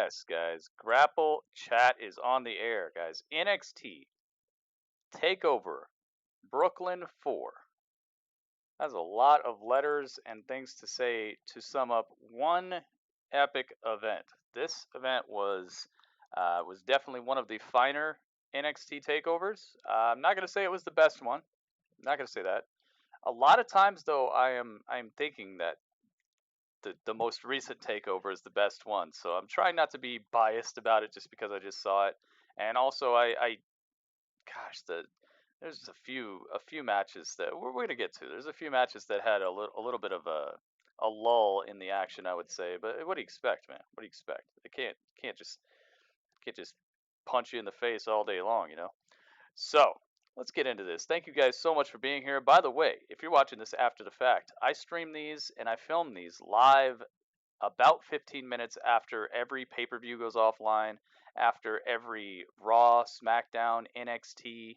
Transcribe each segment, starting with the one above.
Yes, guys. Grapple chat is on the air, guys. NXT Takeover Brooklyn 4. That's a lot of letters and things to say to sum up one epic event. This event was definitely one of the finer NXT takeovers. I'm not gonna say it was the best one. I'm not gonna say that. A lot of times, though, I'm thinking that the most recent takeover is the best one. So I'm trying not to be biased about it just because I just saw it. And also, I gosh, there's a few matches that we're going to get to. There's a few matches that had a little bit of a lull in the action, I would say. But what do you expect, man? What do you expect? They can't just punch you in the face all day long, you know. So let's get into this. Thank you guys so much for being here. By the way, if you're watching this after the fact, I stream these and I film these live about 15 minutes after every pay-per-view goes offline, after every Raw, SmackDown, NXT.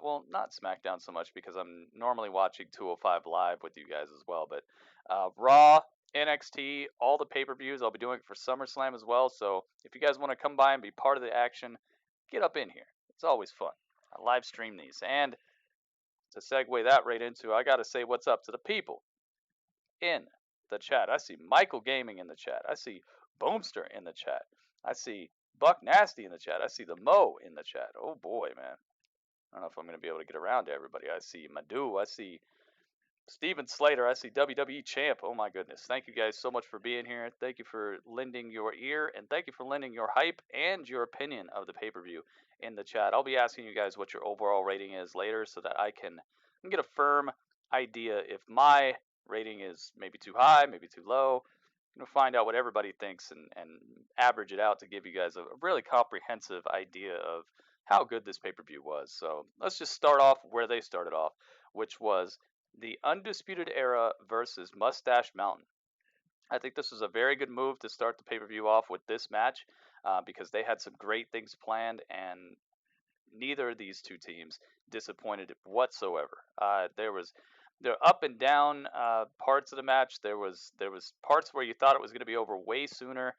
Well, not SmackDown so much because I'm normally watching 205 live with you guys as well. But Raw, NXT, all the pay-per-views. I'll be doing it for SummerSlam as well. So if you guys want to come by and be part of the action, get up in here. It's always fun. I live stream these. And to segue that right into, I got to say what's up to the people in the chat. I see Michael Gaming in the chat. I see Boomster in the chat. I see Buck Nasty in the chat. I see the Mo in the chat. Oh boy, man. I don't know if I'm going to be able to get around to everybody. I see Madhu. I see Steven Slater. I see WWE Champ. Oh my goodness. Thank you guys so much for being here. Thank you for lending your ear, and thank you for lending your hype and your opinion of the pay-per-view in the chat. I'll be asking you guys what your overall rating is later so that I can get a firm idea if my rating is maybe too high, maybe too low. I'm going to find out what everybody thinks and average it out to give you guys a really comprehensive idea of how good this pay-per-view was. So let's just start off where they started off, which was the Undisputed Era versus Moustache Mountain. I think this was a very good move to start the pay-per-view off with this match because they had some great things planned, and neither of these two teams disappointed whatsoever. There up and down parts of the match. There was parts where you thought it was going to be over way sooner.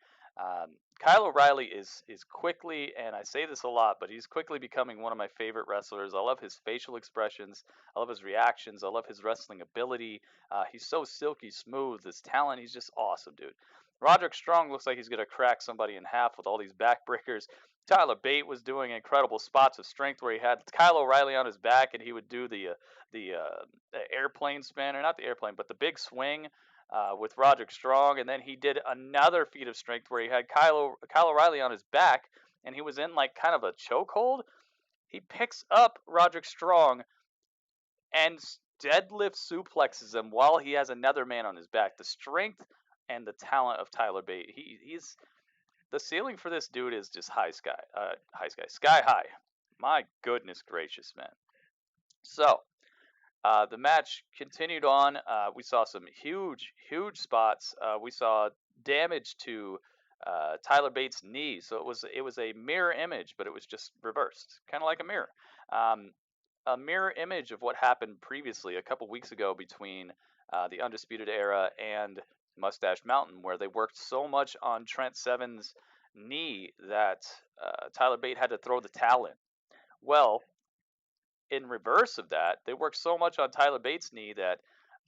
Kyle O'Reilly is quickly, and I say this a lot, but he's quickly becoming one of my favorite wrestlers. I love his facial expressions. I love his reactions. I love his wrestling ability. He's so silky smooth. His talent, he's just awesome, dude. Roderick Strong looks like he's going to crack somebody in half with all these backbreakers. Tyler Bate was doing incredible spots of strength where he had Kyle O'Reilly on his back and he would do the airplane spin, or not the airplane, but the big swing with Roderick Strong, and then he did another feat of strength where he had Kyle O'Reilly on his back and he was in like kind of a chokehold. He picks up Roderick Strong and deadlift suplexes him while he has another man on his back. The strength and the talent of Tyler Bate. He's the ceiling for this dude is just sky high. My goodness gracious, man. So the match continued on. We saw some huge spots. We saw damage to Tyler Bates' knee. So it was a mirror image, but it was just reversed, kind of like a mirror. A mirror image of what happened previously a couple weeks ago between the Undisputed Era and Moustache Mountain, where they worked so much on Trent Seven's knee that Tyler Bate had to throw the towel in. Well, in reverse of that, they worked so much on Tyler Bates' knee that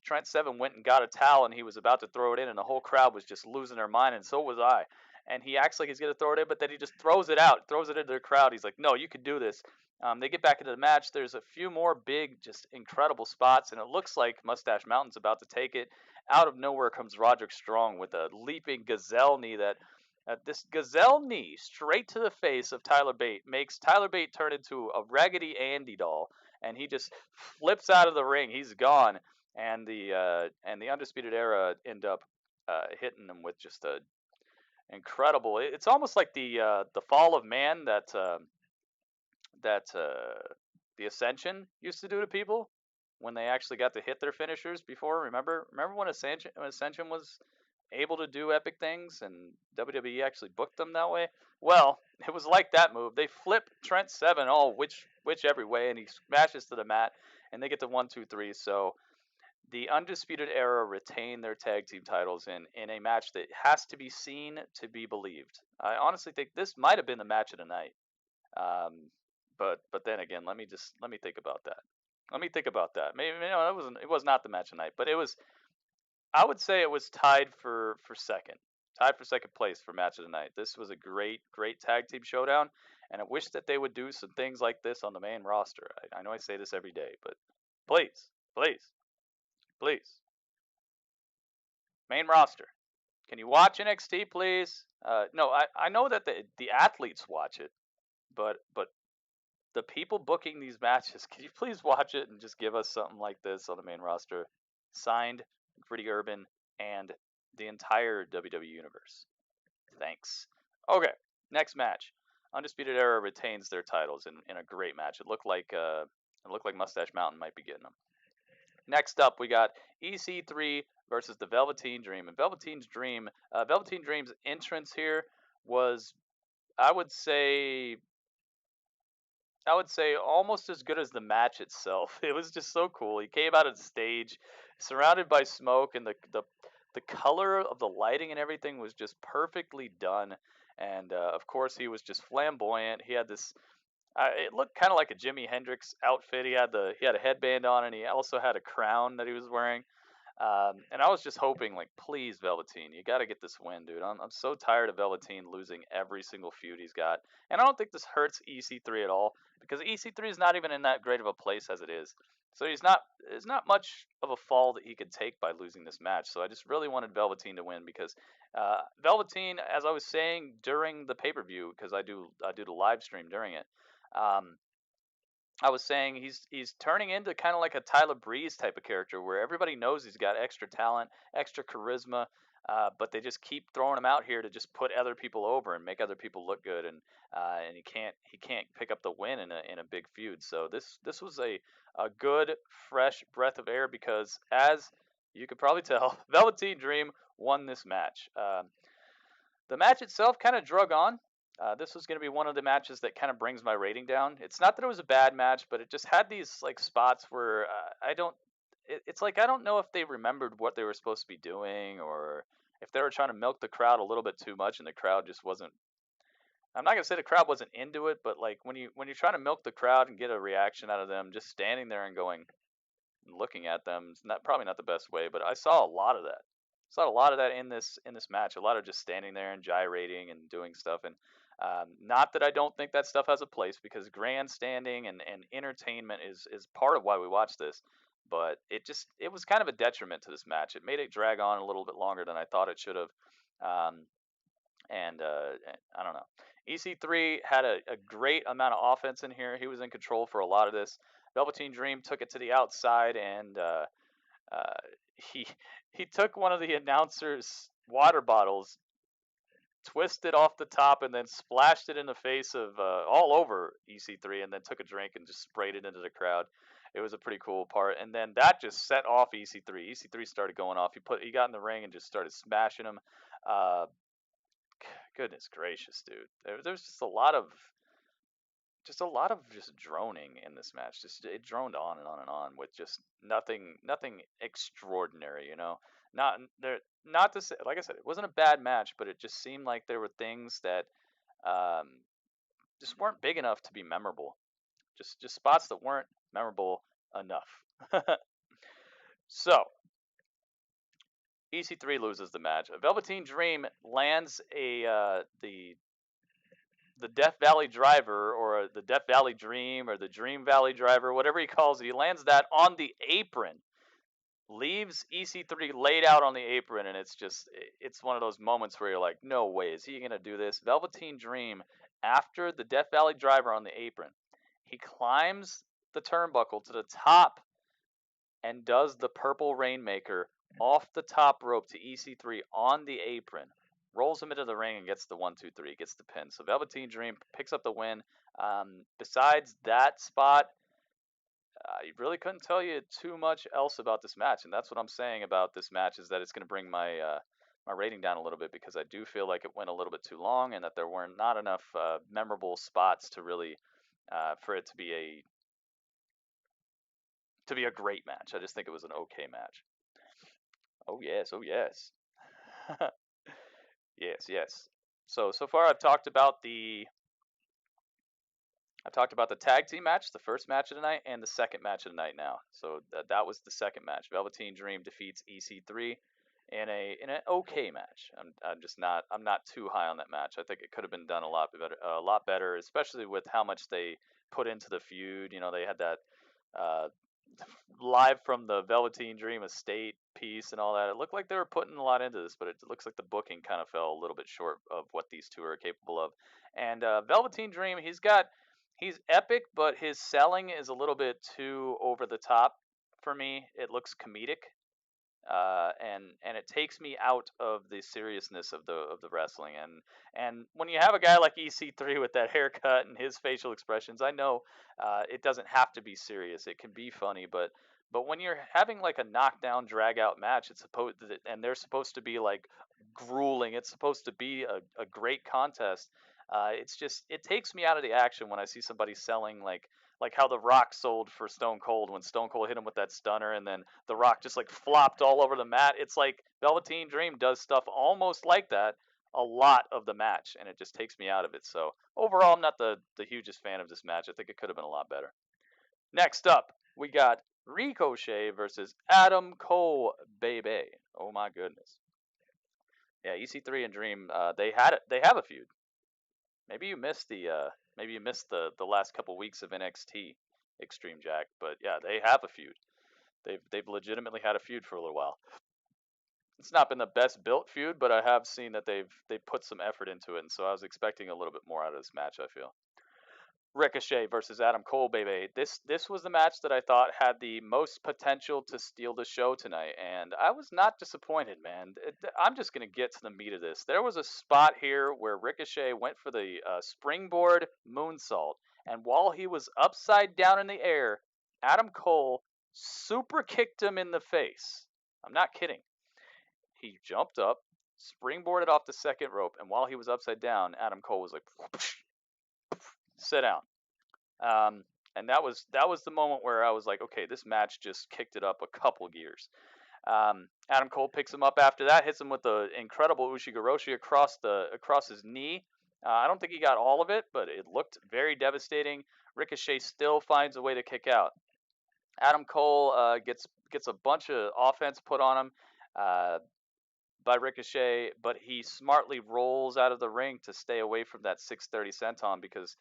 Trent Seven went and got a towel and he was about to throw it in, and the whole crowd was just losing their mind, and so was I. And he acts like he's going to throw it in, but then he just throws it out, throws it into the crowd. He's like, no, you can do this. They get back into the match. There's a few more big, just incredible spots, and it looks like Moustache Mountain's about to take it. Out of nowhere comes Roderick Strong with a leaping gazelle knee this gazelle knee straight to the face of Tyler Bate makes Tyler Bate turn into a Raggedy Andy doll, and he just flips out of the ring. He's gone, and the Undisputed Era end up hitting him with just a incredible. It's almost like the Fall of Man that the Ascension used to do to people when they actually got to hit their finishers before. Remember when Ascension was able to do epic things and WWE actually booked them that way? Well, it was like that move. They flip Trent Seven which every way, and he smashes to the mat, and they get to 1, 2, 3. So the Undisputed Era retain their tag team titles in a match that has to be seen to be believed. I honestly think this might have been the match of the night. But then again, let me think about that. Let me think about that. Maybe it was not the match of the night, but it was. I would say it was tied for second, tied for second place for match of the night. This was a great tag team showdown, and I wish that they would do some things like this on the main roster. I know I say this every day, but please, please, please, main roster. Can you watch NXT, please? No, I know that the athletes watch it, but the people booking these matches, can you please watch it and just give us something like this on the main roster? Signed, Gritty Urban, and the entire WWE Universe. Thanks. Okay, next match. Undisputed Era retains their titles in a great match. It looked like Mustache Mountain might be getting them. Next up, we got EC3 versus the Velveteen Dream. And Velveteen Dream's entrance here was, I would say almost as good as the match itself. It was just so cool. He came out of the stage, surrounded by smoke, and the color of the lighting and everything was just perfectly done. And of course, he was just flamboyant. He had this. It looked kind of like a Jimi Hendrix outfit. He had a headband on, and he also had a crown that he was wearing. And I was just hoping, like, please, Velveteen, you got to get this win, dude. I'm so tired of Velveteen losing every single feud he's got. And I don't think this hurts EC3 at all, because EC3 is not even in that great of a place as it is. So there's not much of a fall that he could take by losing this match. So I just really wanted Velveteen to win, because Velveteen, as I was saying during the pay-per-view, because I do the live stream during it, I was saying he's turning into kind of like a Tyler Breeze type of character, where everybody knows he's got extra talent, extra charisma, but they just keep throwing him out here to just put other people over and make other people look good, and he can't pick up the win in a big feud. So this was a good fresh breath of air, because as you could probably tell, Velveteen Dream won this match. The match itself kind of drug on. This was going to be one of the matches that kind of brings my rating down. It's not that it was a bad match, but it just had these like spots where I don't. It's like I don't know if they remembered what they were supposed to be doing, or if they were trying to milk the crowd a little bit too much, and the crowd just wasn't. I'm not gonna say the crowd wasn't into it, but like when you're trying to milk the crowd and get a reaction out of them, just standing there and going, and looking at them, it's probably not the best way. But I saw a lot of that. Saw a lot of that in this match. A lot of just standing there and gyrating and doing stuff. And not that I don't think that stuff has a place, because grandstanding and entertainment is part of why we watch this. But it was kind of a detriment to this match. It made it drag on a little bit longer than I thought it should have. And I don't know. EC3 had a great amount of offense in here. He was in control for a lot of this. Velveteen Dream took it to the outside, and he took one of the announcer's water bottles, twisted off the top, and then splashed it in the face of all over EC3, and then took a drink and just sprayed it into the crowd. It was a pretty cool part, and then that just set off EC3. EC3 started going off. He got in the ring and just started smashing him. Goodness gracious, dude! There's just a lot of just droning in this match. Just it droned on and on and on with just nothing extraordinary, you know. Not to say, like I said, it wasn't a bad match, but it just seemed like there were things that just weren't big enough to be memorable. Just spots that weren't memorable enough. So EC3 loses the match. Velveteen Dream lands the Death Valley Driver, or the Death Valley Dream, or the Dream Valley Driver, whatever he calls it. He lands that on the apron, leaves EC3 laid out on the apron, and it's one of those moments where you're like, no way, is he going to do this? Velveteen Dream, after the Death Valley Driver on the apron, he climbs the turnbuckle to the top and does the Purple Rainmaker off the top rope to EC3 on the apron. Rolls him into the ring and gets the 1-2-3, gets the pin. So Velveteen Dream picks up the win. Besides that spot, I really couldn't tell you too much else about this match, and that's what I'm saying about this match, is that it's going to bring my my rating down a little bit, because I do feel like it went a little bit too long, and that there were not enough memorable spots to really for it to be to be a great match. I just think it was an okay match. Oh yes, oh yes. Yes, yes. So far I've talked about the tag team match, the first match of the night, and the second match of the night now. So that was the second match. Velveteen Dream defeats EC3 in an okay match. I'm not too high on that match. I think it could have been done a lot better, especially with how much they put into the feud. You know, they had that live from the Velveteen Dream estate piece and all that. It looked like they were putting a lot into this, but it looks like the booking kind of fell a little bit short of what these two are capable of. And Velveteen Dream, he's epic, but his selling is a little bit too over the top for me. It looks comedic, and it takes me out of the seriousness of the wrestling. And when you have a guy like EC3 with that haircut and his facial expressions, I know it doesn't have to be serious. It can be funny, but when you're having like a knockdown drag out match, and they're supposed to be like grueling. It's supposed to be a great contest. It takes me out of the action when I see somebody selling like how The Rock sold for Stone Cold when Stone Cold hit him with that stunner and then The Rock just like flopped all over the mat. It's like Velveteen Dream does stuff almost like that a lot of the match, and it just takes me out of it. So overall, I'm not the hugest fan of this match. I think it could have been a lot better. Next up, we got Ricochet versus Adam Cole, baby. Oh my goodness. Yeah, EC3 and Dream, they have a feud. Maybe you missed the last couple weeks of NXT Extreme Jack, but yeah, they have a feud. They've legitimately had a feud for a little while. It's not been the best built feud, but I have seen that they've put some effort into it, and so I was expecting a little bit more out of this match, I feel. Ricochet versus Adam Cole, baby. This was the match that I thought had the most potential to steal the show tonight, and I was not disappointed, man. I'm just gonna get to the meat of this. There was a spot here where Ricochet went for the springboard moonsault, and while he was upside down in the air, Adam Cole super kicked him in the face. I'm not kidding. He jumped up, springboarded off the second rope, and while he was upside down, Adam Cole was like, whoosh, sit down. And that was the moment where I was like, okay, this match just kicked it up a couple gears. Adam Cole picks him up after that, hits him with the incredible Ushigoroshi across his knee. I don't think he got all of it, but it looked very devastating. Ricochet still finds a way to kick out. Adam Cole gets a bunch of offense put on him by Ricochet, but he smartly rolls out of the ring to stay away from that 630 senton because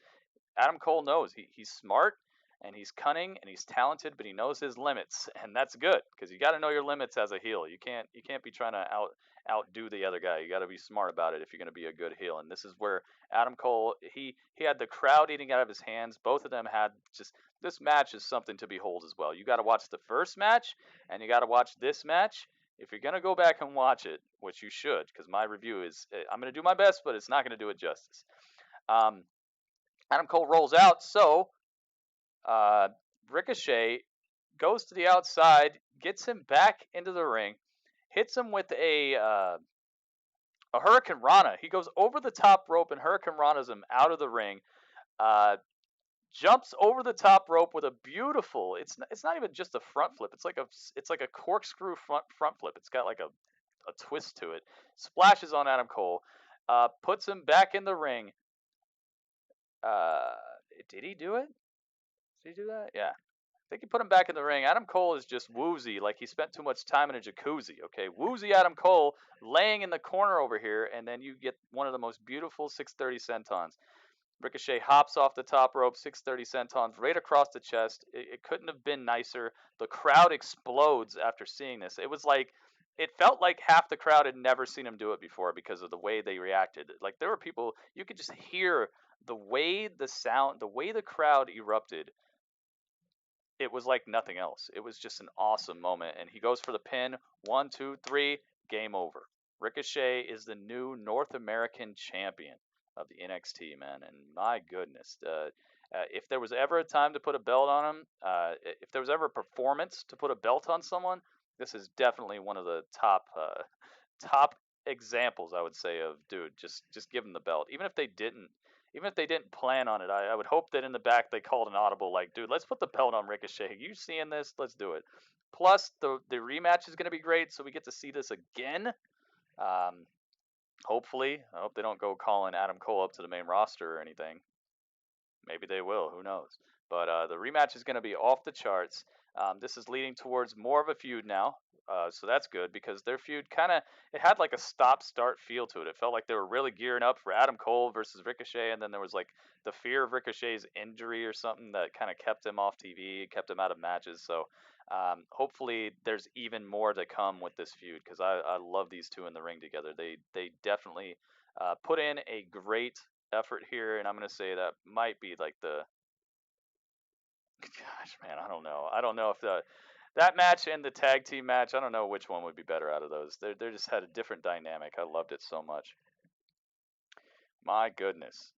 Adam Cole knows he's smart and he's cunning and he's talented, but he knows his limits, and that's good because you got to know your limits as a heel. You can't be trying to outdo the other guy. You got to be smart about it if you're going to be a good heel. And this is where Adam Cole he had the crowd eating out of his hands. Both of them had just this match is something to behold as well. You got to watch the first match and you got to watch this match. If you're going to go back and watch it, which you should, because my review is, I'm going to do my best, but it's not going to do it justice. Adam Cole rolls out, so Ricochet goes to the outside, gets him back into the ring, hits him with a Hurricane Rana. He goes over the top rope and Hurricane Rana's him out of the ring. Jumps over the top rope with a beautiful. It's not even just a front flip. It's like a corkscrew front flip. It's got like a twist to it. Splashes on Adam Cole. Puts him back in the ring. Did he do it? Did he do that? Yeah. I think he put him back in the ring. Adam Cole is just woozy, like he spent too much time in a jacuzzi, okay? Woozy Adam Cole laying in the corner over here, and then you get one of the most beautiful 630 sentons. Ricochet hops off the top rope, 630 sentons right across the chest. It couldn't have been nicer. The crowd explodes after seeing this. It felt like half the crowd had never seen him do it before because of the way they reacted. Like there were people, you could just hear the way the crowd erupted. It was like nothing else. It was just an awesome moment. And he goes for the pin. 1, 2, 3, game over. Ricochet is the new North American champion of the NXT, man. And my goodness, if there was ever a time to put a belt on him, if there was ever a performance to put a belt on someone, this is definitely one of the top examples, I would say, of dude, just give him the belt. Even if they didn't, even if they didn't plan on it, I would hope that in the back they called an audible like, dude, let's put the belt on Ricochet. You seeing this? Let's do it. Plus, the rematch is going to be great, so we get to see this again. Hopefully. I hope they don't go calling Adam Cole up to the main roster or anything. Maybe they will. Who knows? But the rematch is going to be off the charts. This is leading towards more of a feud now. So that's good because their feud it had like a stop-start feel to it. It felt like they were really gearing up for Adam Cole versus Ricochet, and then there was like the fear of Ricochet's injury or something that kind of kept him off TV, kept him out of matches. So hopefully there's even more to come with this feud because I love these two in the ring together. They definitely put in a great effort here, and I'm gonna say that might be like the gosh, man, I don't know. I don't know if that match and the tag team match, I don't know which one would be better out of those. They just had a different dynamic. I loved it so much. My goodness.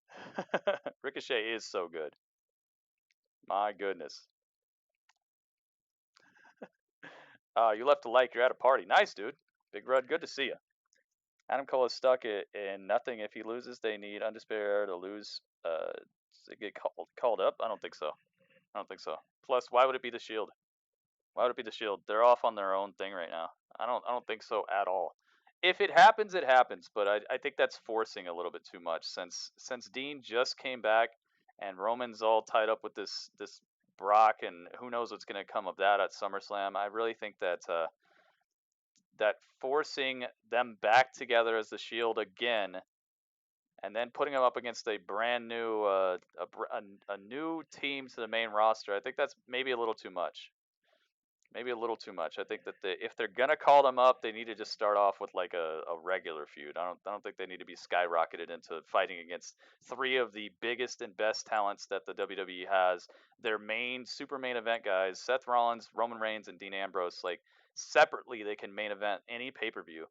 Ricochet is so good. My goodness. You left a like. You're at a party. Nice, dude. Big Rud, good to see you. Adam Cole is stuck in nothing. If he loses, they need Undisputed Era to lose to get called up. I don't think so. I don't think so. Plus, why would it be the Shield? Why would it be the Shield? They're off on their own thing right now. I don't think so at all. If it happens, it happens. But I think that's forcing a little bit too much since Dean just came back and Roman's all tied up with this Brock, and who knows what's going to come of that at SummerSlam. I really think that that forcing them back together as the Shield again, and then putting them up against a brand new a new team to the main roster, I think that's maybe a little too much. Maybe a little too much. I think that if they're gonna call them up, they need to just start off with like a regular feud. I don't think they need to be skyrocketed into fighting against three of the biggest and best talents that the WWE has. Their super main event guys, Seth Rollins, Roman Reigns, and Dean Ambrose. Like separately, they can main event any pay-per-view,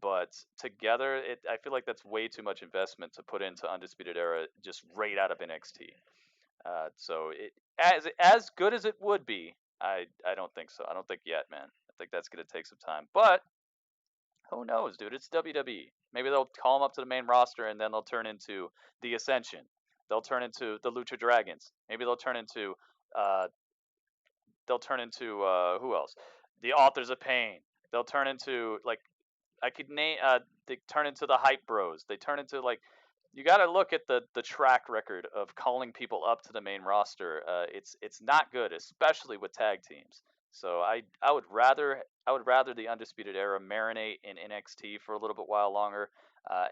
but together, I feel like that's way too much investment to put into Undisputed Era just right out of NXT. So as good as it would be, I don't think so. I don't think yet, man. I think that's gonna take some time. But who knows, dude? It's WWE. Maybe they'll call them up to the main roster and then they'll turn into the Ascension. They'll turn into the Lucha Dragons. Maybe they'll turn into uh who else? The Authors of Pain. They'll turn into like I could name they turn into the Hype Bros. They turn into like you got to look at the track record of calling people up to the main roster. It's not good, especially with tag teams. So I would rather the Undisputed Era marinate in NXT for a little bit while longer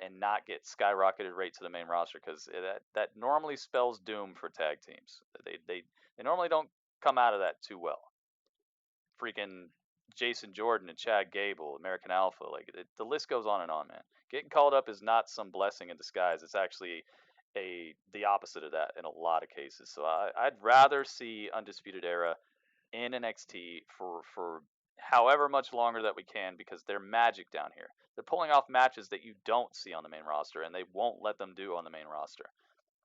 and not get skyrocketed right to the main roster because that normally spells doom for tag teams. They normally don't come out of that too well. Freaking Jason Jordan and Chad Gable, American Alpha, like the list goes on, man. Getting called up is not some blessing in disguise. It's actually the opposite of that in a lot of cases. So I'd rather see Undisputed Era in NXT for however much longer that we can because they're magic down here. They're pulling off matches that you don't see on the main roster, and they won't let them do on the main roster.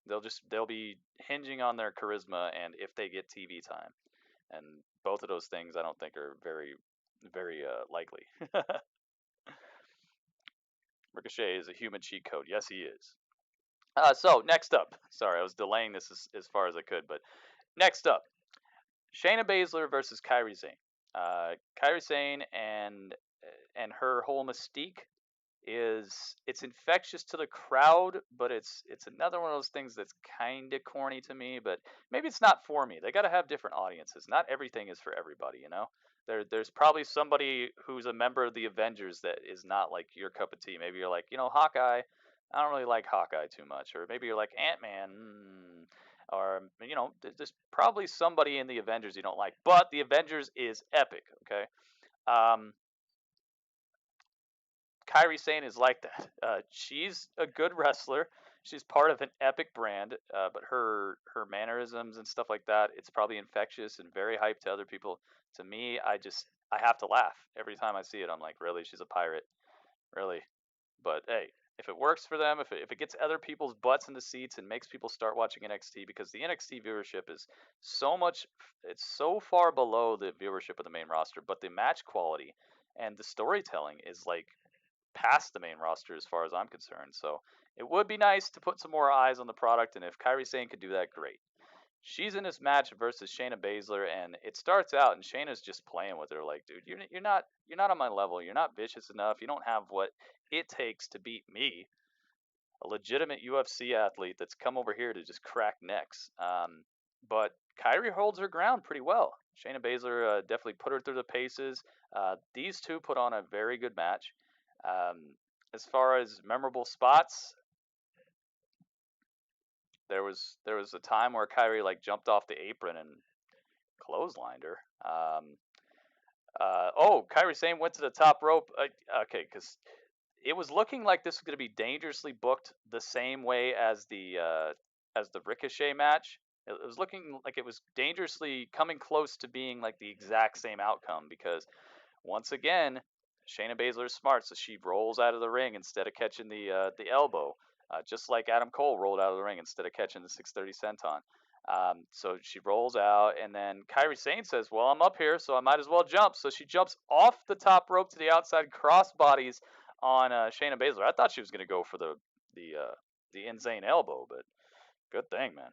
They'll be hinging on their charisma and if they get TV time. And both of those things I don't think are very, very likely. Ricochet is a human cheat code. Yes, he is. So next up, sorry, I was delaying this as far as I could, but next up, Shayna Baszler versus Kairi Sane. Kairi Sane and her whole mystique it's infectious to the crowd, but it's another one of those things that's kind of corny to me. But maybe it's not for me. They got to have different audiences. Not everything is for everybody, you know. There's probably somebody who's a member of the Avengers that is not like your cup of tea. Maybe you're like, Hawkeye. I don't really like Hawkeye too much. Or maybe you're like Ant-Man. Or there's probably somebody in the Avengers you don't like. But the Avengers is epic. Okay. Kairi Sane is like that. She's a good wrestler. She's part of an epic brand, but her mannerisms and stuff like that, it's probably infectious and very hyped to other people. To me, I have to laugh every time I see it. I'm like, really? She's a pirate, really? But hey, if it works for them, if it gets other people's butts in the seats and makes people start watching NXT, because the NXT viewership is it's so far below the viewership of the main roster, but the match quality and the storytelling is like past the main roster as far as I'm concerned. So it would be nice to put some more eyes on the product, and if Kairi Sane could do that, great. She's in this match versus Shayna Baszler, and it starts out, and Shayna's just playing with her, like, dude, you're not on my level. You're not vicious enough. You don't have what it takes to beat me, a legitimate UFC athlete that's come over here to just crack necks. But Kairi holds her ground pretty well. Shayna Baszler definitely put her through the paces. These two put on a very good match. As far as memorable spots, there was a time where Kairi like jumped off the apron and clotheslined her. Kairi Sane went to the top rope. Okay, because it was looking like this was going to be dangerously booked the same way as the Ricochet match. It was looking like it was dangerously coming close to being like the exact same outcome, because once again, Shayna Baszler is smart, so she rolls out of the ring instead of catching the elbow, just like Adam Cole rolled out of the ring instead of catching the 630 senton. So she rolls out, and then Kairi Sane says, "Well, I'm up here, so I might as well jump." So she jumps off the top rope to the outside, crossbodies on Shayna Baszler. I thought she was going to go for the insane elbow, but good thing, man.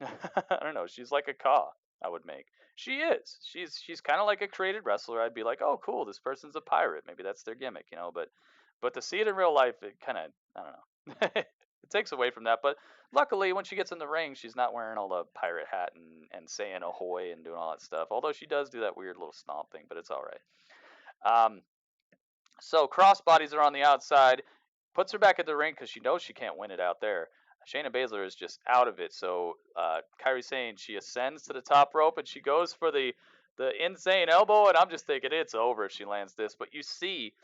I don't know. She's like a Ka, I would make. She is. She's kind of like a created wrestler. I'd be like, oh, cool. This person's a pirate. Maybe that's their gimmick, you know. But to see it in real life, it kind of, I don't know. It takes away from that. But luckily, when she gets in the ring, she's not wearing all the pirate hat and saying ahoy and doing all that stuff. Although she does do that weird little stomp thing, but it's all right. So crossbodies are on the outside, puts her back at the ring because she knows she can't win it out there. Shayna Baszler is just out of it. So Kairi Sane, she ascends to the top rope and she goes for the insane elbow, and I'm just thinking it's over if she lands this. But you see,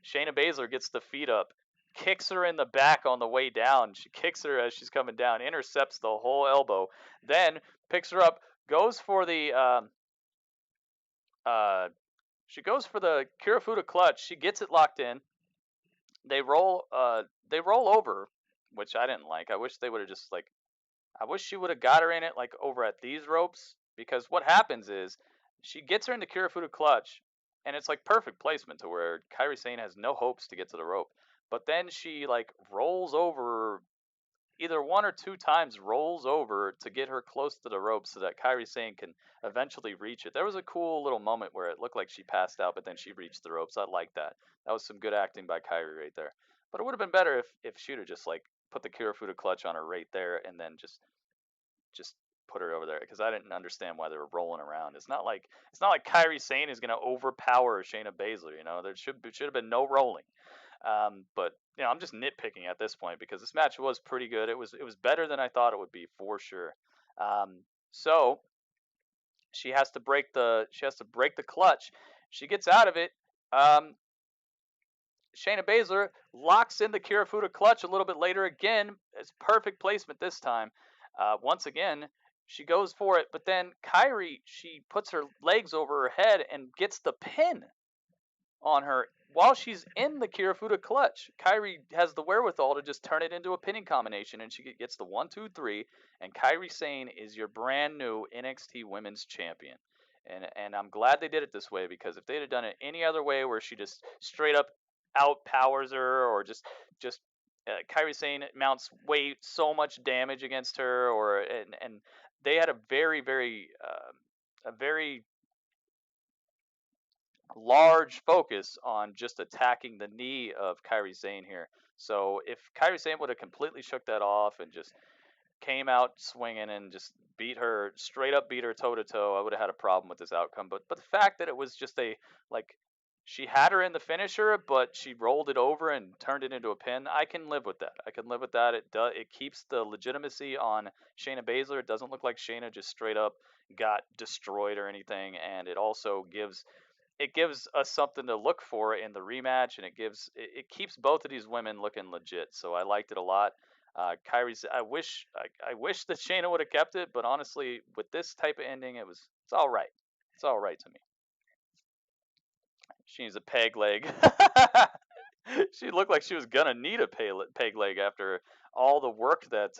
Shayna Baszler gets the feet up, kicks her in the back on the way down. She kicks her as she's coming down, intercepts the whole elbow, then picks her up, goes for the she goes for the Kirifuda clutch. She gets it locked in. They roll over, which I didn't like. I wish they would have just like, I wish she would have got her in it like over at these ropes, because what happens is she gets her in the Kirifuda clutch, and it's like perfect placement to where Kairi Sane has no hopes to get to the rope. But then she like rolls over, either one or two times rolls over to get her close to the rope so that Kairi Sane can eventually reach it. There was a cool little moment where it looked like she passed out, but then she reached the ropes. I like that. That was some good acting by Kairi right there. But it would have been better if she would have just like put the Kirifuda clutch on her right there and then just put her over there, because I didn't understand why they were rolling around. It's not like Kairi Sane is going to overpower Shayna Baszler. You know, there should have been no rolling. But you know, I'm just nitpicking at this point because this match was pretty good. It was better than I thought it would be for sure. So she has to break the clutch. She gets out of it. Shayna Baszler locks in the Kirifuda clutch a little bit later again. It's perfect placement this time. Once again, she goes for it, but then Kairi, she puts her legs over her head and gets the pin on her while she's in the Kirifuda clutch. Kairi has the wherewithal to just turn it into a pinning combination, and she gets the 1-2-3, and Kairi Sane is your brand new NXT Women's Champion. And I'm glad they did it this way, because if they'd have done it any other way, where she just straight up outpowers her, or just Kairi Sane mounts way so much damage against her, or and they had a very large focus on just attacking the knee of Kairi Sane here. So if Kairi Sane would have completely shook that off and just came out swinging and just straight up beat her toe to toe, I would have had a problem with this outcome. But the fact that it was just she had her in the finisher, but she rolled it over and turned it into a pin, I can live with that. It keeps the legitimacy on Shayna Baszler. It doesn't look like Shayna just straight up got destroyed or anything, and it also gives us something to look for in the rematch, and it keeps both of these women looking legit. So I liked it a lot. Kairi's, I wish that Shayna would have kept it, but honestly, with this type of ending, it's all right. It's all right to me. She needs a peg leg. She looked like she was gonna need a peg leg after all the work that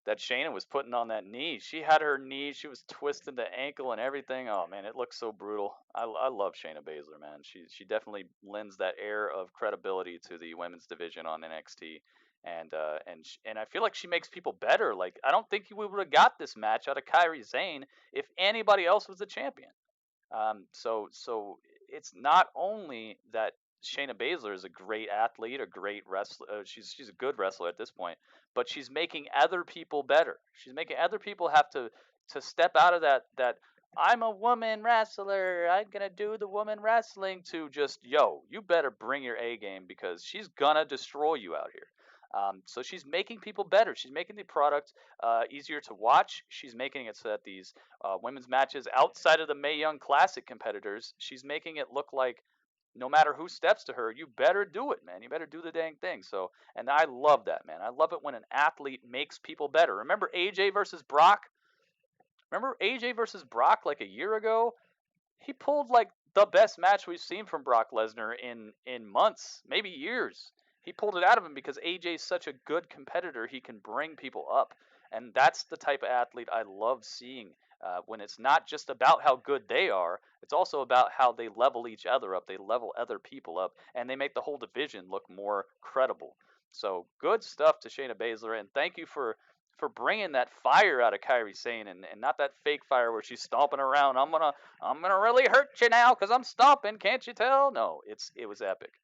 that Shayna was putting on that knee. She had her knee. She was twisting the ankle and everything. Oh man, it looks so brutal. I love Shayna Baszler, man. She definitely lends that air of credibility to the women's division on NXT, and I feel like she makes people better. Like I don't think we would have got this match out of Kairi Sane if anybody else was the champion. So it's not only that Shayna Baszler is a great athlete, a great wrestler. She's a good wrestler at this point, but she's making other people better. She's making other people have to step out of that I'm a woman wrestler, I'm gonna do the woman wrestling, to just, yo, you better bring your A game because she's gonna destroy you out here. So she's making people better. She's making the product easier to watch. She's making it so that these women's matches outside of the Mae Young Classic competitors, she's making it look like no matter who steps to her, you better do it, man. You better do the dang thing. So, and I love that, man. I love it when an athlete makes people better. Remember AJ versus Brock? Remember AJ versus Brock like a year ago? He pulled like the best match we've seen from Brock Lesnar in months, maybe years. He pulled it out of him because AJ's such a good competitor. He can bring people up, and that's the type of athlete I love seeing. When it's not just about how good they are, it's also about how they level each other up. They level other people up, and they make the whole division look more credible. So good stuff to Shayna Baszler, and thank you for bringing that fire out of Kairi Sane, and not that fake fire where she's stomping around. I'm gonna really hurt you now because I'm stomping. Can't you tell? No, it was epic.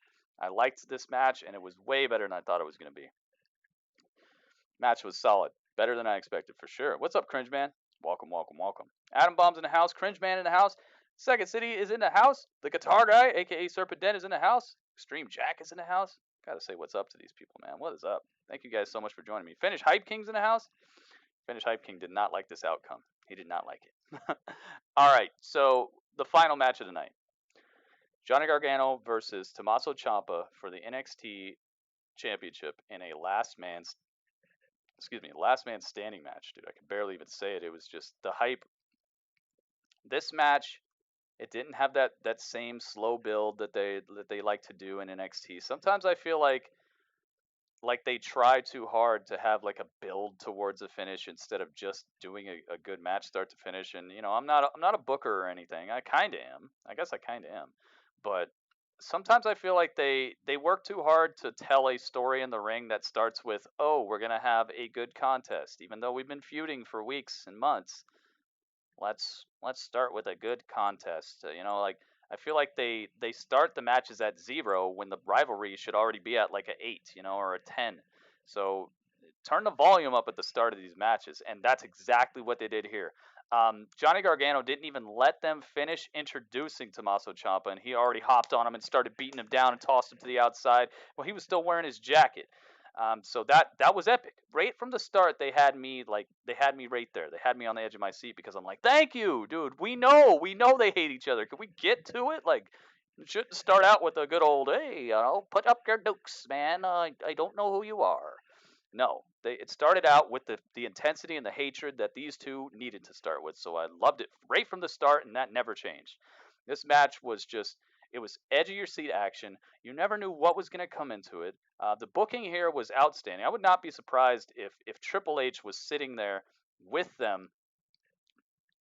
I liked this match, and it was way better than I thought it was gonna be. Match was solid, better than I expected for sure. What's up, Cringe Man? Welcome, welcome, welcome. Adam Bomb's in the house. Cringe Man in the house. Second City is in the house. The Guitar Guy, aka Serpent Den, is in the house. Extreme Jack is in the house. Gotta say what's up to these people, man. What is up? Thank you guys so much for joining me. Finish Hype King's in the house. Finish Hype King did not like this outcome. He did not like it. All right, so the final match of the night: Johnny Gargano versus Tomasso Ciampa for the NXT Championship in a last man standing match, dude. I could barely even say it. It was just the hype. This match, it didn't have that same slow build that they like to do in NXT. Sometimes I feel like they try too hard to have like a build towards a finish instead of just doing a good match start to finish. And I'm not a booker or anything. I kind of am. I guess I kind of am. But sometimes I feel like they work too hard to tell a story in the ring that starts with, oh, we're gonna have a good contest, even though we've been feuding for weeks and months. Let's start with a good contest. Like I feel like they start the matches at 0 when the rivalry should already be at like an 8, or a 10. So turn the volume up at the start of these matches, and that's exactly what they did here. Johnny Gargano didn't even let them finish introducing Tomasso Ciampa, and he already hopped on him and started beating him down and tossed him to the outside. Well, he was still wearing his jacket. So that was epic. Right from the start, they had me right there. They had me on the edge of my seat because I'm like, thank you, dude. We know they hate each other. Can we get to it? Like, it shouldn't start out with a good old, hey, I'll put up your dukes, man. I don't know who you are. No, it started out with the intensity and the hatred that these two needed to start with. So I loved it right from the start, and that never changed. This match was just, it was edge of your seat action. You never knew what was going to come into it. The booking here was outstanding. I would not be surprised if Triple H was sitting there with them,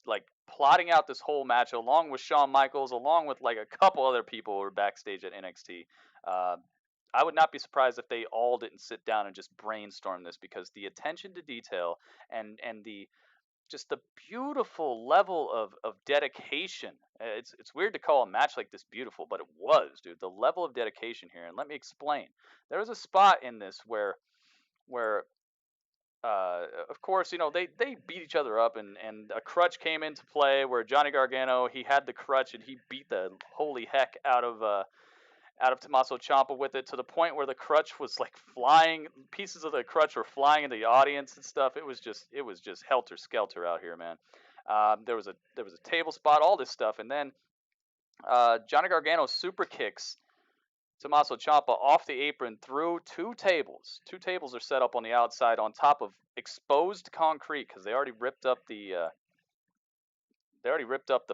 like plotting out this whole match along with Shawn Michaels, along with like a couple other people who were backstage at NXT. I would not be surprised if they all didn't sit down and just brainstorm this, because the attention to detail and the just the beautiful level of dedication. It's weird to call a match like this beautiful, but it was, dude. The level of dedication here, and let me explain. There was a spot in this where of course, they beat each other up, and a crutch came into play where Johnny Gargano, he had the crutch and he beat the holy heck out of Tomasso Ciampa with it, to the point where the crutch was like flying. Pieces of the crutch were flying into the audience and stuff. It was just helter skelter out here, man. There was a table spot, all this stuff, and then Johnny Gargano super kicks Tomasso Ciampa off the apron through 2 tables. 2 tables are set up on the outside on top of exposed concrete because they already ripped up the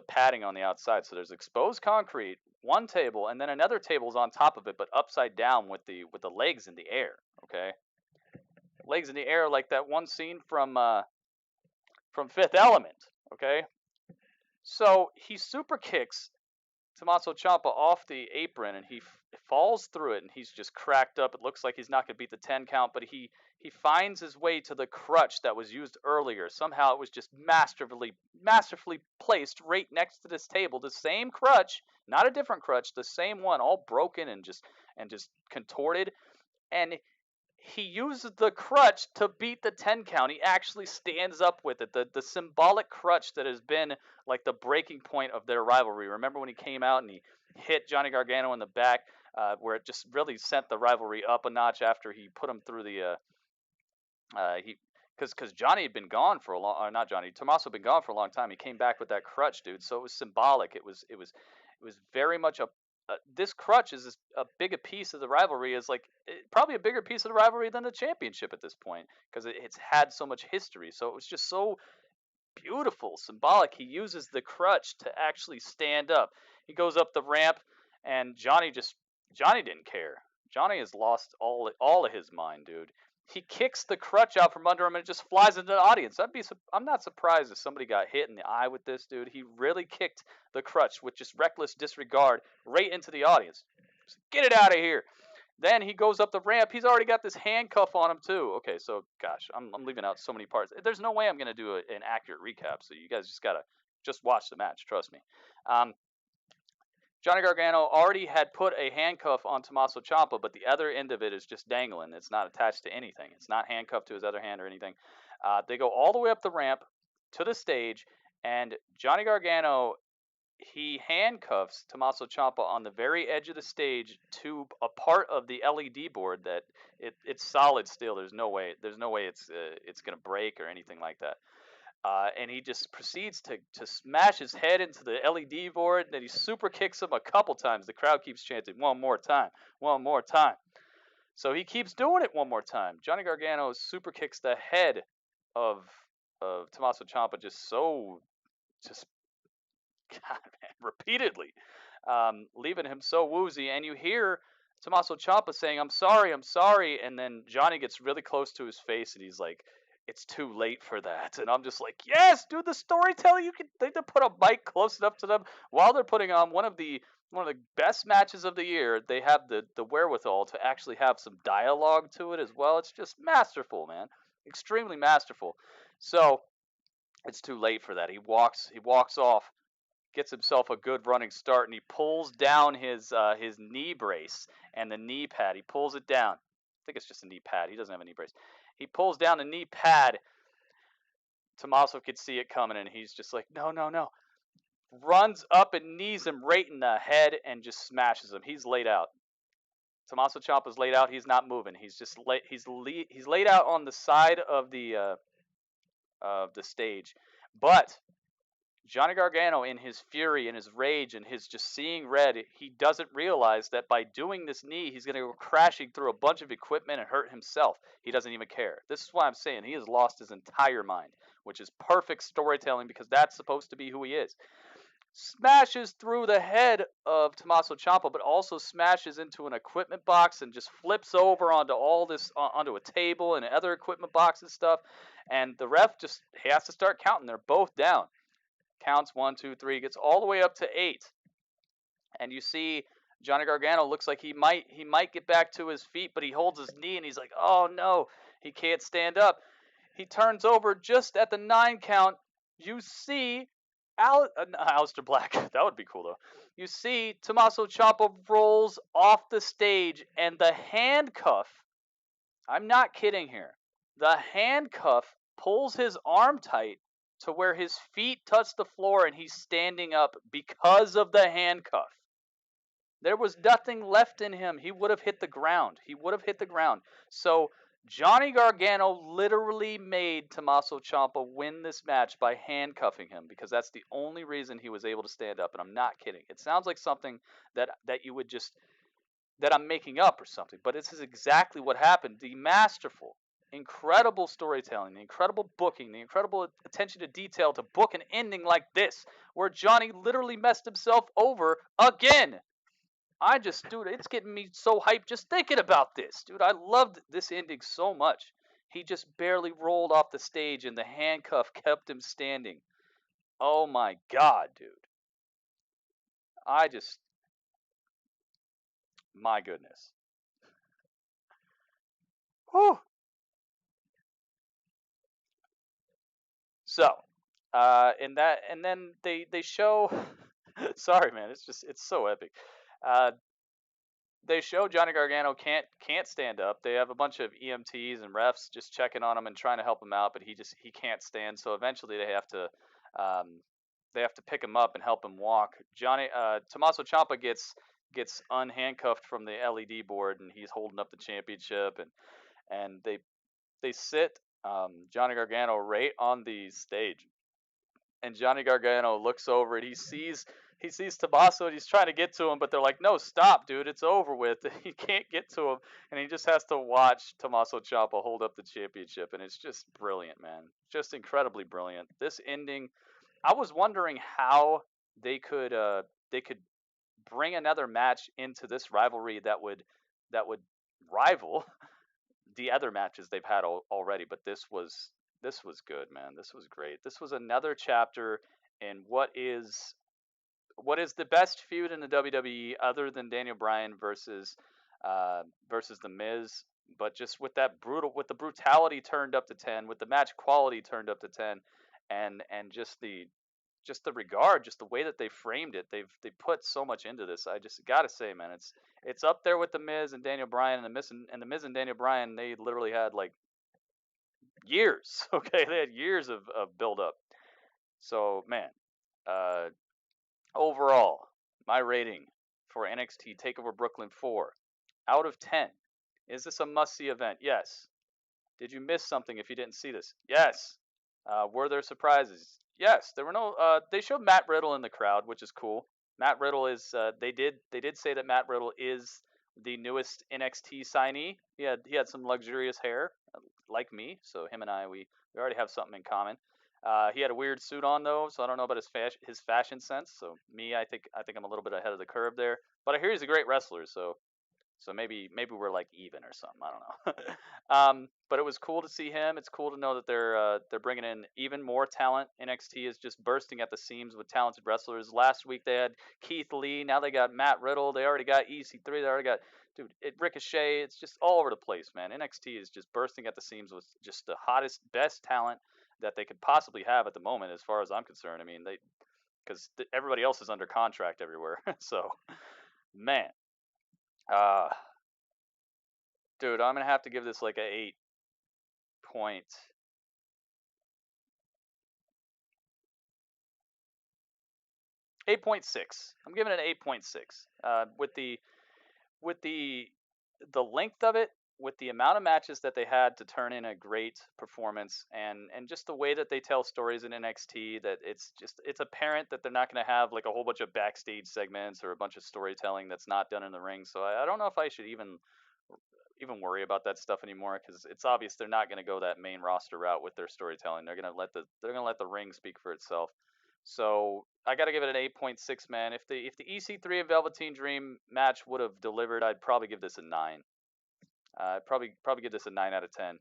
padding on the outside. So there's exposed concrete, 1 table, and then another table's on top of it, but upside down with the legs in the air. Okay. legs in the air like that one scene from Fifth Element. Okay, so he super kicks Tommaso Ciampa off the apron, and he falls through it, and he's just cracked up. It looks like he's not going to beat the 10 count, but he finds his way to the crutch that was used earlier. Somehow it was just masterfully placed right next to this table. The same crutch, not a different crutch, the same one, all broken and just contorted. And he uses the crutch to beat the 10 count. He actually stands up with it. The symbolic crutch that has been like the breaking point of their rivalry. Remember when he came out and he hit Johnny Gargano in the back, where it just really sent the rivalry up a notch after he put him through the because Johnny had been gone for a long, or not Johnny, Tomasso had been gone for a long time. He came back with that crutch, dude. So it was symbolic. It was very much this crutch is a big a piece of the rivalry, is like probably a bigger piece of the rivalry than the championship at this point, because it's had so much history. So it was just so beautiful, symbolic. He uses the crutch to actually stand up. He goes up the ramp, and Johnny didn't care. Johnny has lost all of his mind, dude. He kicks the crutch out from under him and it just flies into the audience. I'm not surprised if somebody got hit in the eye with this, dude. He really kicked the crutch with just reckless disregard right into the audience. Just get it out of here. Then he goes up the ramp. He's already got this handcuff on him too. Okay, so gosh, I'm leaving out so many parts. There's no way I'm gonna do an accurate recap. So you guys just gotta watch the match. Trust me. Johnny Gargano already had put a handcuff on Tommaso Ciampa, but the other end of it is just dangling. It's not attached to anything. It's not handcuffed to his other hand or anything. They go all the way up the ramp to the stage, and Johnny Gargano, he handcuffs Tommaso Ciampa on the very edge of the stage to a part of the LED board that it's solid steel. There's no way it's gonna break or anything like that. And he just proceeds to smash his head into the LED board. Then he super kicks him a couple times. The crowd keeps chanting, "One more time, one more time." So he keeps doing it one more time. Johnny Gargano super kicks the head of Tommaso Ciampa God, man, repeatedly, leaving him so woozy. And you hear Tommaso Ciampa saying, "I'm sorry, I'm sorry," and then Johnny gets really close to his face and he's like, "It's too late for that." And I'm just like, yes, dude, the storytelling. They put a mic close enough to them while they're putting on one of the best matches of the year. They have the wherewithal to actually have some dialogue to it as well. It's just masterful, man. Extremely masterful. So it's too late for that. He walks off, gets himself a good running start, and he pulls down his knee brace and the knee pad. He pulls it down. I think it's just a knee pad. He doesn't have a knee brace. He pulls down the knee pad. Tomasso could see it coming, and he's just like, no, no, no. Runs up and knees him right in the head and just smashes him. He's laid out. Tommaso Ciampa's laid out. He's not moving. He's just he's laid out on the side of the stage. But Johnny Gargano, in his fury and his rage and his just seeing red, he doesn't realize that by doing this knee, he's going to go crashing through a bunch of equipment and hurt himself. He doesn't even care. This is why I'm saying he has lost his entire mind, which is perfect storytelling because that's supposed to be who he is. Smashes through the head of Tommaso Ciampa, but also smashes into an equipment box and just flips over onto onto a table and other equipment boxes stuff. And the ref just has to start counting. They're both down. Counts 1, 2, 3, gets all the way up to 8, and you see Johnny Gargano looks like he might get back to his feet, but he holds his knee and he's like, oh no, he can't stand up. He turns over just at the 9 count. You see Aleister Black. That would be cool though. You see Tommaso Ciampa rolls off the stage, and the handcuff, I'm not kidding here, the handcuff pulls his arm tight to where his feet touch the floor and he's standing up because of the handcuff. There was nothing left in him. He would have hit the ground. So Johnny Gargano literally made Tommaso Ciampa win this match by handcuffing him, because that's the only reason he was able to stand up. And I'm not kidding. It sounds like something that you would just, that I'm making up or something, but this is exactly what happened. The masterful, incredible storytelling, the incredible booking, the incredible attention to detail to book an ending like this, where Johnny literally messed himself over again. Dude, it's getting me so hyped just thinking about this. Dude, I loved this ending so much. He just barely rolled off the stage, and the handcuff kept him standing. Oh my god, dude. My goodness. Whew. So, and then they show. Sorry, man. It's so epic. Uh, they show Johnny Gargano can't stand up. They have a bunch of EMTs and refs just checking on him and trying to help him out, but he can't stand. So eventually they have to pick him up and help him walk. Tomasso Ciampa gets unhandcuffed from the LED board, and he's holding up the championship, and they sit Johnny Gargano right on the stage, and Johnny Gargano looks over and he sees Tomasso and he's trying to get to him, but they're like, "No, stop, dude! It's over with." He can't get to him, and he just has to watch Tomasso Ciampa hold up the championship, and it's just brilliant, man. Just incredibly brilliant. This ending, I was wondering how they could bring another match into this rivalry that would rival the other matches they've had already, but this was good, man. This was great. This was another chapter in what is the best feud in the WWE other than Daniel Bryan versus the Miz, but just with the brutality turned up to 10, with the match quality turned up to 10, and just the regard, just the way that they framed it, they put so much into this. I just gotta say, man, it's up there with the Miz and Daniel Bryan, and the Miz and Daniel Bryan. They literally had like years. Okay, they had years of build up. So man, uh, overall, my rating for NXT Takeover Brooklyn 4 out of 10. Is this a must see event? Yes. Did you miss something if you didn't see this? Yes. Were there surprises? Yes. There were no. They showed Matt Riddle in the crowd, which is cool. Matt Riddle is. They did say that Matt Riddle is the newest NXT signee. He had some luxurious hair, like me. So him and we already have something in common. He had a weird suit on though, so I don't know about his fashion sense. So me, I think I'm a little bit ahead of the curve there. But I hear he's a great wrestler, so maybe we're like even or something. I don't know. But it was cool to see him. It's cool to know that they're bringing in even more talent. NXT is just bursting at the seams with talented wrestlers. Last week they had Keith Lee. Now they got Matt Riddle. They already got EC3. They already got Ricochet. It's just all over the place, man. NXT is just bursting at the seams with just the hottest, best talent that they could possibly have at the moment, as far as I'm concerned. I mean, because everybody else is under contract everywhere. So, man. Dude, I'm gonna have to give this like a 8.6. I'm giving it an 8.6. With the length of it, with the amount of matches that they had to turn in a great performance, and just the way that they tell stories in NXT, that it's apparent that they're not going to have like a whole bunch of backstage segments or a bunch of storytelling that's not done in the ring. So I don't know if I should even worry about that stuff anymore, because it's obvious they're not going to go that main roster route with their storytelling. They're going to let the ring speak for itself. So I got to give it an 8.6, man. If the EC3 and Velveteen Dream match would have delivered, I'd probably give this a 9. I'd probably give this a 9 out of 10.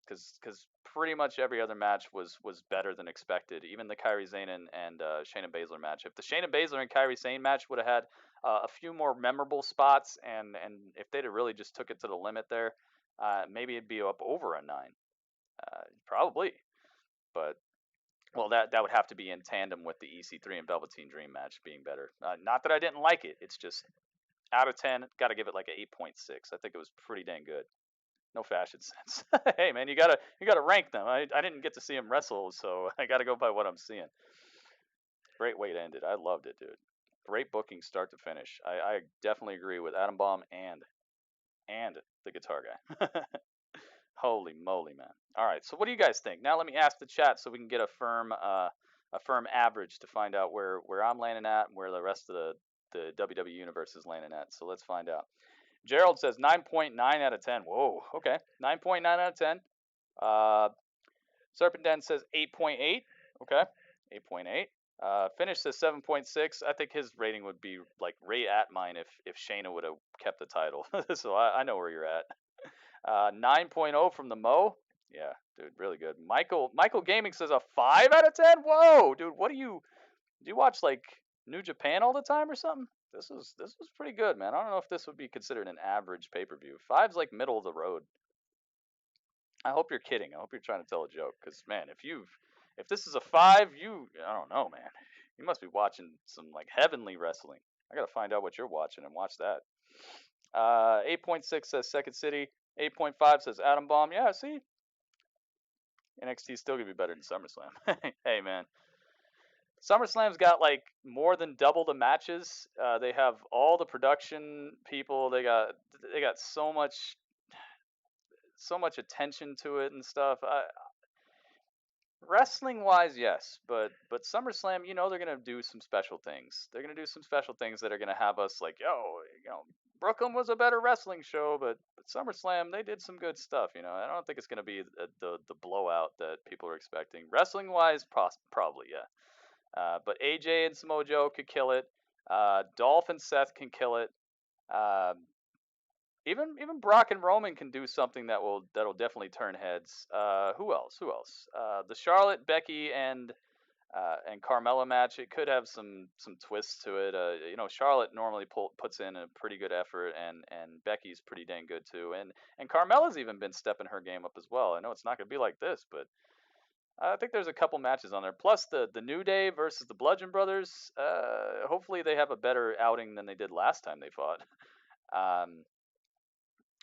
Because pretty much every other match was better than expected. Even the Kairi Sane and Shayna Baszler match. If the Shayna Baszler and Kairi Sane match would have had a few more memorable spots, and if they'd have really just took it to the limit there, maybe it'd be up over a 9. Probably. But well, that would have to be in tandem with the EC3 and Velveteen Dream match being better. Not that I didn't like it. It's just out of 10, got to give it like an 8.6. I think it was pretty dang good. No fashion sense. Hey man, you gotta rank them. I didn't get to see him wrestle, so I gotta go by what I'm seeing. Great way to end it. I loved it, dude. Great booking, start to finish. I definitely agree with Adam Bomb and the guitar guy. Holy moly, man! All right, so what do you guys think? Now let me ask the chat so we can get a firm average to find out where I'm landing at and where the rest of the WWE universe is landing at. So let's find out. Gerald says 9.9 out of 10. Whoa, okay. 9.9 out of 10. Serpent Den says 8.8. Okay, 8.8. Finish says 7.6. I think his rating would be like right at mine if Shayna would have kept the title. So I know where you're at. 9.0 from the Mo. Yeah, dude, really good. Michael Gaming says a 5 out of 10. Whoa, dude, what do you watch like New Japan all the time or something? This was pretty good, man. I don't know if this would be considered an average pay-per-view. 5's like middle of the road. I hope you're kidding. I hope you're trying to tell a joke, because man, if this is a 5, I don't know, man. You must be watching some like heavenly wrestling. I gotta find out what you're watching and watch that. 8.6 says Second City. 8.5 says Atom Bomb. Yeah, see, NXT's still gonna be better than SummerSlam. Hey, man, SummerSlam's got like more than double the matches. They have all the production people. They got so much attention to it and stuff. Wrestling wise, yes, but SummerSlam, they're gonna do some special things. They're gonna do some special things that are gonna have us like, Brooklyn was a better wrestling show, but SummerSlam, they did some good stuff. I don't think it's gonna be the blowout that people are expecting. Wrestling wise, probably, yeah. But AJ and Samoa Joe could kill it. Dolph and Seth can kill it. Even Brock and Roman can do something that'll definitely turn heads. Who else? The Charlotte, Becky, and Carmella match. It could have some twists to it. Charlotte normally puts in a pretty good effort, and Becky's pretty dang good too. And Carmella's even been stepping her game up as well. I know it's not gonna be like this, but I think there's a couple matches on there. Plus the New Day versus the Bludgeon Brothers. Hopefully they have a better outing than they did last time they fought.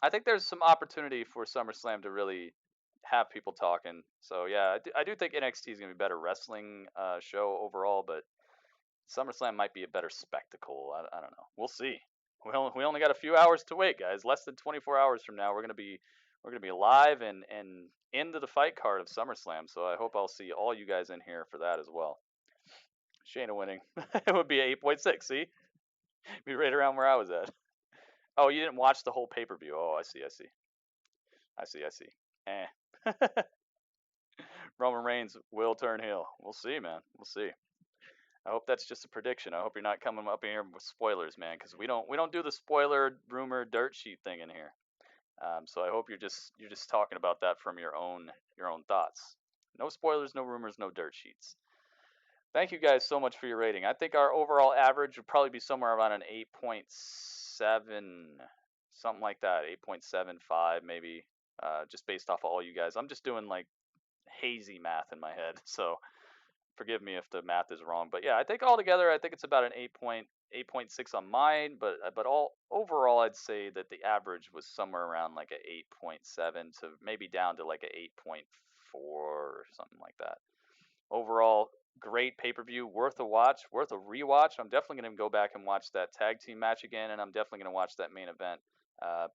I think there's some opportunity for SummerSlam to really have people talking. So yeah, I do think NXT is gonna be a better wrestling show overall, but SummerSlam might be a better spectacle. I don't know. We'll see. We only got a few hours to wait, guys. Less than 24 hours from now, we're gonna be live and into the fight card of SummerSlam. So I hope I'll see all you guys in here for that as well. Shayna winning. It would be 8.6. See, be right around where I was at. Oh, you didn't watch the whole pay-per-view. Oh, I see. Eh. Roman Reigns will turn heel. We'll see, man. We'll see. I hope that's just a prediction. I hope you're not coming up in here with spoilers, man, because we don't do the spoiler rumor dirt sheet thing in here. So I hope you're just talking about that from your own thoughts. No spoilers, no rumors, no dirt sheets. Thank you guys so much for your rating. I think our overall average would probably be somewhere around an 8.7, something like that, 8.75 maybe, just based off of all you guys. I'm just doing like hazy math in my head, so forgive me if the math is wrong. But yeah, I think altogether, I think it's about an 8.6 on mine. But overall, I'd say that the average was somewhere around like an 8.7 to maybe down to like an 8.4 or something like that. Overall, great pay-per-view, worth a watch, worth a rewatch. I'm definitely going to go back and watch that tag team match again, and I'm definitely going to watch that main event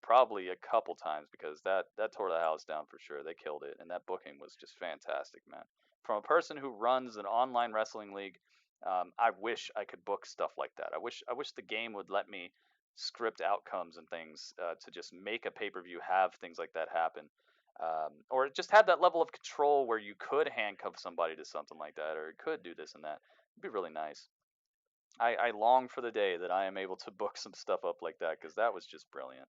probably a couple times, because that tore the house down for sure. They killed it, and that booking was just fantastic, man. From a person who runs an online wrestling league, I wish I could book stuff like that. I wish the game would let me script outcomes and things to just make a pay-per-view have things like that happen. Or just have that level of control where you could handcuff somebody to something like that, or could do this and that. It'd be really nice. I long for the day that I am able to book some stuff up like that, because that was just brilliant.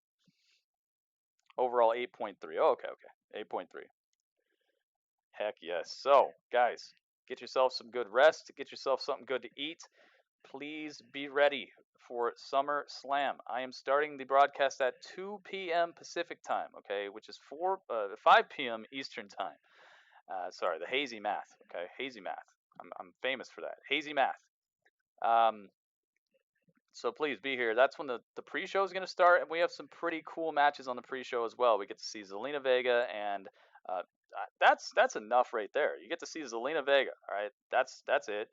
Overall, 8.3. Oh, okay. 8.3. Heck yes. So, guys, get yourself some good rest. Get yourself something good to eat. Please be ready for SummerSlam. I am starting the broadcast at 2 p.m. Pacific time, okay, which is 5 p.m. Eastern time. Sorry, the hazy math, okay, hazy math. I'm famous for that, hazy math. So please be here. That's when the pre-show is going to start, and we have some pretty cool matches on the pre-show as well. We get to see Zelina Vega, and that's enough right there. You get to see Zelina Vega, all right? That's it.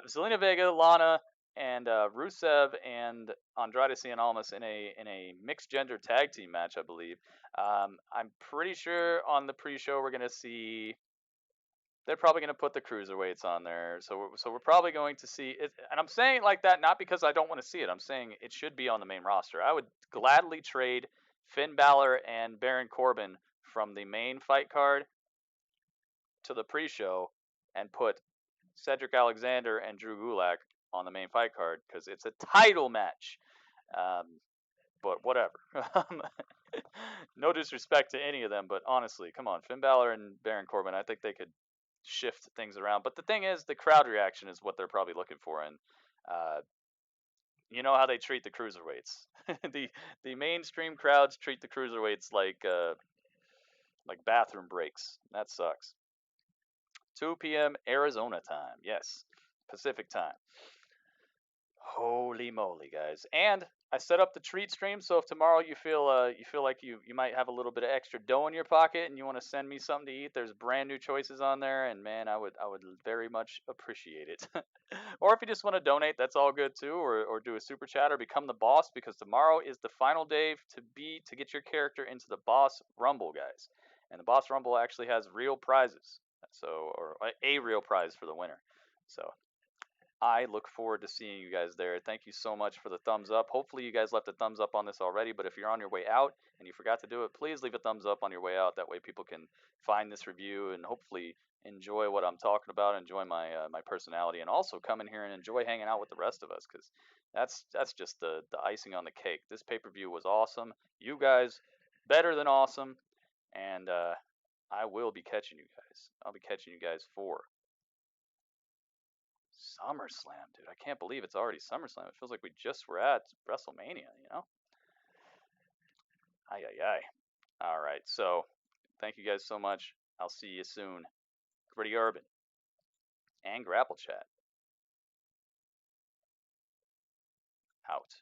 Zelina Vega, Lana, and Rusev and Andrade Cien Almas in a mixed gender tag team match, I believe. I'm pretty sure on the pre-show we're gonna see. They're probably going to put the cruiserweights on there, so we're probably going to see it. And I'm saying it like that not because I don't want to see it. I'm saying it should be on the main roster. I would gladly trade Finn Balor and Baron Corbin from the main fight card to the pre-show and put Cedric Alexander and Drew Gulak on the main fight card, because it's a title match. But whatever. No disrespect to any of them, but honestly, come on, Finn Balor and Baron Corbin, I think they could shift things around. But the thing is, the crowd reaction is what they're probably looking for, and you know how they treat the cruiserweights. the mainstream crowds treat the cruiserweights like bathroom breaks. That sucks. 2 p.m. Arizona time. Yes, Pacific time. Holy moly, guys! And I set up the treat stream, so if tomorrow you feel like you might have a little bit of extra dough in your pocket and you want to send me something to eat, there's brand new choices on there, and man, I would very much appreciate it. Or if you just want to donate, that's all good too, or do a super chat or become the boss, because tomorrow is the final day to get your character into the boss rumble, guys. And the boss rumble actually has real prizes, so or a real prize for the winner. So I look forward to seeing you guys there. Thank you so much for the thumbs up. Hopefully you guys left a thumbs up on this already, but if you're on your way out and you forgot to do it, please leave a thumbs up on your way out. That way people can find this review and hopefully enjoy what I'm talking about, enjoy my my personality, and also come in here and enjoy hanging out with the rest of us, because that's just the icing on the cake. This pay-per-view was awesome. You guys, better than awesome. And I will be catching you guys. I'll be catching you guys for SummerSlam, dude. I can't believe it's already SummerSlam. It feels like we just were at WrestleMania, you know? Ay, ay, ay. All right, so thank you guys so much. I'll see you soon. Gritty Urban and Grapple Chat out.